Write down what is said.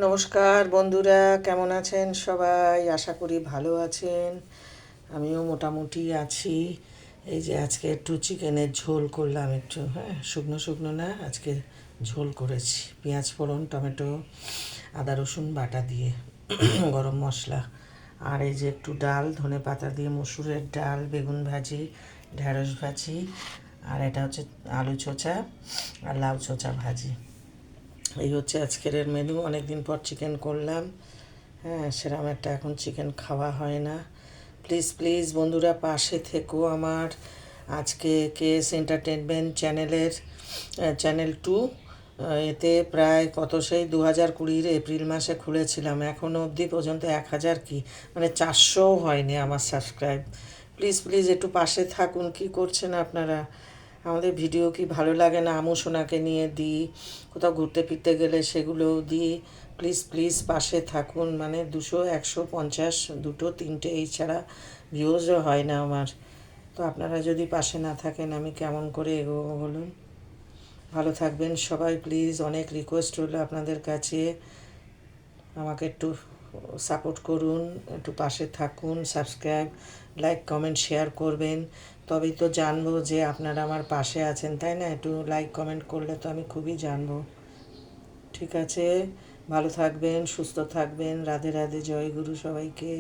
নমস্কার বন্ধুরা, কেমন আছেন সবাই? আশা করি ভালো আছেন। আমিও মোটামুটি আছি। এই যে আজকে একটু চিকেনের ঝোল করলাম, একটু শুকনো শুকনো না, আজকে ঝোল করেছি পেঁয়াজ ফোড়ন টমেটো আদা রসুন বাটা দিয়ে গরম মশলা। আর এই যে একটু ডাল ধনে পাতা দিয়ে, মসুরের ডাল, বেগুন ভাজি, ঢ্যাঁড়স ভাজি, আর এটা হচ্ছে আলু চোচা আর লাউ চোচা ভাজি। এই হচ্ছে আজকের মেনু। অনেক দিন পর চিকেন করলাম। সেরকম একটা এখন চিকেন খাওয়া হয় না। প্লিজ প্লিজ বন্ধুরা পাশে থেকো আমার। আজকে কেএস এন্টারটেনমেন্ট চ্যানেলের চ্যানেল 2, এতে প্রায় কত সেই 2020 এপ্রিল মাসে খুলেছিলাম, এখনও অবধি পর্যন্ত 1000 কি মানে 400ও হয়নি আমার সাবস্ক্রাইব। প্লিজ প্লিজ একটু পাশে থাকুন। কি করছেন আপনারা? আমাদের ভিডিও কি ভালো লাগে না? আমু সোনাকে নিয়ে দিই, কোথাও ঘুরতে ফিরতে গেলে সেগুলোও দিই। প্লিজ প্লিজ পাশে থাকুন। মানে 200 150 দুটো তিনটে এই ছাড়া ভিউজও হয় না আমার। তো আপনারা যদি পাশে না থাকেন আমি কেমন করে এগোবো বলুন? ভালো থাকবেন সবাই প্লিজ। অনেক রিকোয়েস্ট হলো আপনাদের কাছে, আমাকে একটু সাপোর্ট করুন, একটু পাশে থাকুন, সাবস্ক্রাইব লাইক কমেন্ট শেয়ার করবেন। তবেই তো জানবো যে আপনারা আমার পাশে আছেন, তাই না? একটু লাইক কমেন্ট করলে তো আমি খুবই জানবো। ঠিক আছে, ভালো থাকবেন, সুস্থ থাকবেন। রাধে রাধে, জয় গুরু সবাইকে।